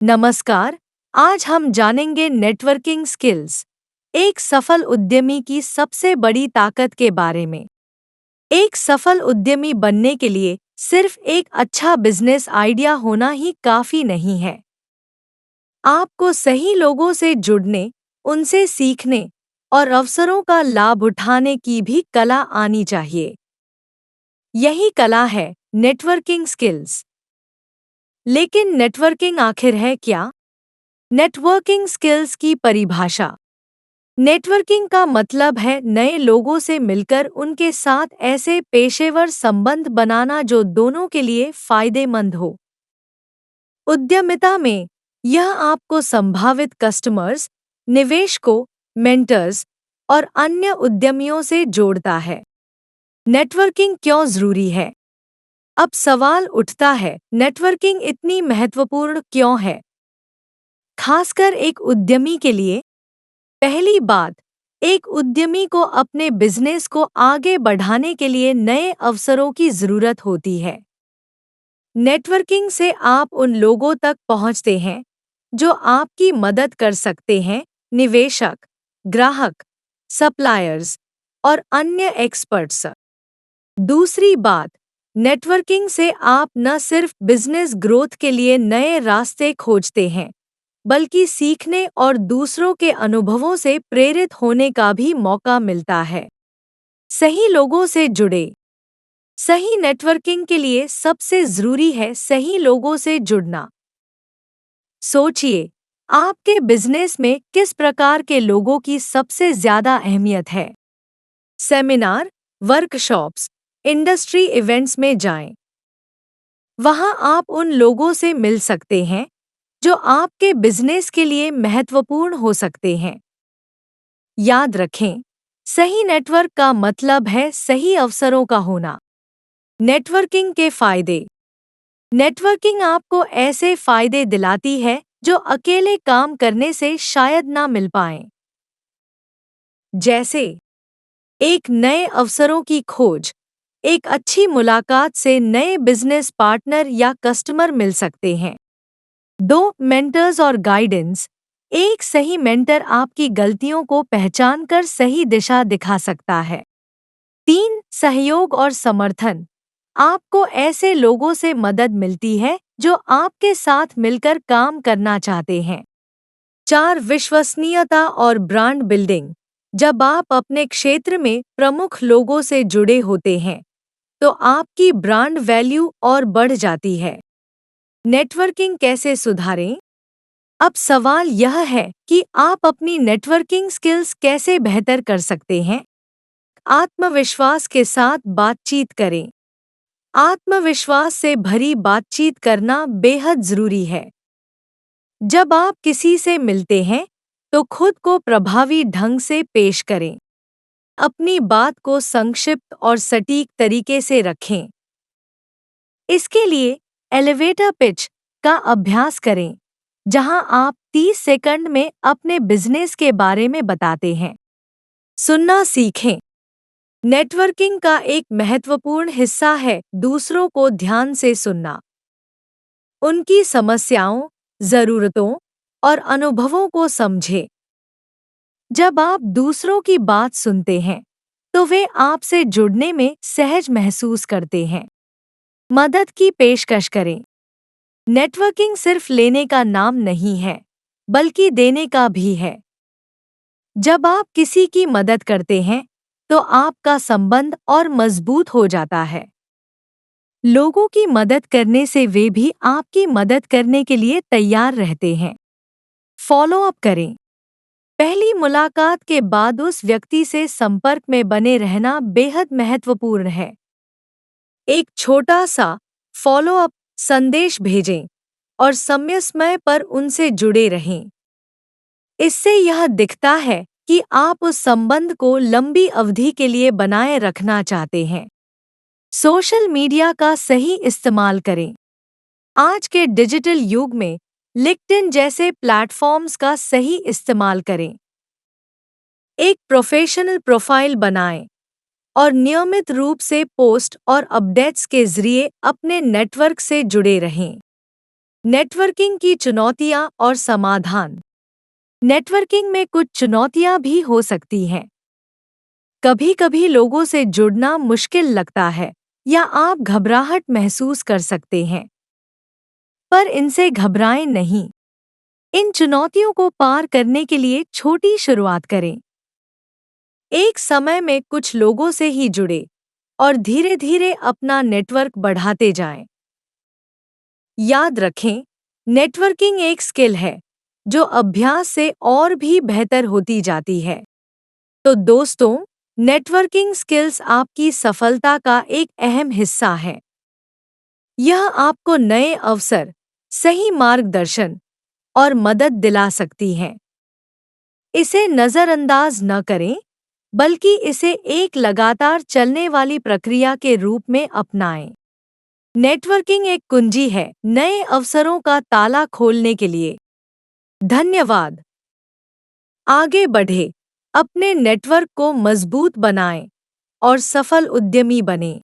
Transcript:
नमस्कार। आज हम जानेंगे नेटवर्किंग स्किल्स, एक सफल उद्यमी की सबसे बड़ी ताकत के बारे में। एक सफल उद्यमी बनने के लिए सिर्फ एक अच्छा बिजनेस आइडिया होना ही काफी नहीं है। आपको सही लोगों से जुड़ने, उनसे सीखने और अवसरों का लाभ उठाने की भी कला आनी चाहिए। यही कला है नेटवर्किंग स्किल्स। लेकिन नेटवर्किंग आखिर है क्या? नेटवर्किंग स्किल्स की परिभाषा। नेटवर्किंग का मतलब है नए लोगों से मिलकर उनके साथ ऐसे पेशेवर संबंध बनाना जो दोनों के लिए फायदेमंद हो। उद्यमिता में यह आपको संभावित कस्टमर्स, निवेशकों, मेंटर्स और अन्य उद्यमियों से जोड़ता है। नेटवर्किंग क्यों जरूरी है? अब सवाल उठता है, नेटवर्किंग इतनी महत्वपूर्ण क्यों है? खासकर एक उद्यमी के लिए। पहली बात, एक उद्यमी को अपने बिजनेस को आगे बढ़ाने के लिए नए अवसरों की जरूरत होती है। नेटवर्किंग से आप उन लोगों तक पहुंचते हैं जो आपकी मदद कर सकते हैं, निवेशक, ग्राहक, सप्लायर्स और अन्य एक्सपर्ट्स। दूसरी बात, नेटवर्किंग से आप न सिर्फ बिजनेस ग्रोथ के लिए नए रास्ते खोजते हैं, बल्कि सीखने और दूसरों के अनुभवों से प्रेरित होने का भी मौका मिलता है। सही लोगों से जुड़े। सही नेटवर्किंग के लिए सबसे जरूरी है सही लोगों से जुड़ना। सोचिए, आपके बिजनेस में किस प्रकार के लोगों की सबसे ज्यादा अहमियत है? सेमिनार, वर्कशॉप्स, इंडस्ट्री इवेंट्स में जाएं। वहां आप उन लोगों से मिल सकते हैं जो आपके बिजनेस के लिए महत्वपूर्ण हो सकते हैं। याद रखें, सही नेटवर्क का मतलब है सही अवसरों का होना। नेटवर्किंग के फायदे। नेटवर्किंग आपको ऐसे फायदे दिलाती है जो अकेले काम करने से शायद ना मिल पाएं। जैसे एक नए अवसरों की खोज। एक अच्छी मुलाकात से नए बिजनेस पार्टनर या कस्टमर मिल सकते हैं। 2. मेंटर्स और गाइडेंस। एक सही मेंटर आपकी गलतियों को पहचानकर सही दिशा दिखा सकता है। 3. सहयोग और समर्थन। आपको ऐसे लोगों से मदद मिलती है जो आपके साथ मिलकर काम करना चाहते हैं। 4. विश्वसनीयता और ब्रांड बिल्डिंग। जब आप अपने क्षेत्र में प्रमुख लोगों से जुड़े होते हैं, तो आपकी ब्रांड वैल्यू और बढ़ जाती है। नेटवर्किंग कैसे सुधारें? अब सवाल यह है कि आप अपनी नेटवर्किंग स्किल्स कैसे बेहतर कर सकते हैं। आत्मविश्वास के साथ बातचीत करें। आत्मविश्वास से भरी बातचीत करना बेहद जरूरी है। जब आप किसी से मिलते हैं, तो खुद को प्रभावी ढंग से पेश करें। अपनी बात को संक्षिप्त और सटीक तरीके से रखें। इसके लिए एलिवेटर पिच का अभ्यास करें, जहां आप 30 सेकंड में अपने बिजनेस के बारे में बताते हैं। सुनना सीखें। नेटवर्किंग का एक महत्वपूर्ण हिस्सा है दूसरों को ध्यान से सुनना। उनकी समस्याओं, जरूरतों और अनुभवों को समझें। जब आप दूसरों की बात सुनते हैं, तो वे आपसे जुड़ने में सहज महसूस करते हैं। मदद की पेशकश करें। नेटवर्किंग सिर्फ लेने का नाम नहीं है, बल्कि देने का भी है। जब आप किसी की मदद करते हैं, तो आपका संबंध और मजबूत हो जाता है। लोगों की मदद करने से वे भी आपकी मदद करने के लिए तैयार रहते हैं। फॉलो अप करें। पहली मुलाकात के बाद उस व्यक्ति से संपर्क में बने रहना बेहद महत्वपूर्ण है। एक छोटा सा फॉलो अप संदेश भेजें और समय समय पर उनसे जुड़े रहें। इससे यह दिखता है कि आप उस संबंध को लंबी अवधि के लिए बनाए रखना चाहते हैं। सोशल मीडिया का सही इस्तेमाल करें। आज के डिजिटल युग में लिंक्डइन जैसे प्लेटफॉर्म्स का सही इस्तेमाल करें। एक प्रोफेशनल प्रोफाइल बनाएं और नियमित रूप से पोस्ट और अपडेट्स के जरिए अपने नेटवर्क से जुड़े रहें। नेटवर्किंग की चुनौतियां और समाधान। नेटवर्किंग में कुछ चुनौतियां भी हो सकती हैं। कभी-कभी लोगों से जुड़ना मुश्किल लगता है या आप घबराहट महसूस कर सकते हैं। पर इनसे घबराएं नहीं। इन चुनौतियों को पार करने के लिए छोटी शुरुआत करें। एक समय में कुछ लोगों से ही जुड़े और धीरे-धीरे अपना नेटवर्क बढ़ाते जाएं। याद रखें, नेटवर्किंग एक स्किल है जो अभ्यास से और भी बेहतर होती जाती है। तो दोस्तों, नेटवर्किंग स्किल्स आपकी सफलता का एक अहम हिस्सा है। यह आपको नए अवसर, सही मार्गदर्शन और मदद दिला सकती है। इसे नज़रअंदाज न करें, बल्कि इसे एक लगातार चलने वाली प्रक्रिया के रूप में अपनाएं। नेटवर्किंग एक कुंजी है नए अवसरों का ताला खोलने के लिए। धन्यवाद। आगे बढ़े, अपने नेटवर्क को मजबूत बनाएं और सफल उद्यमी बनें।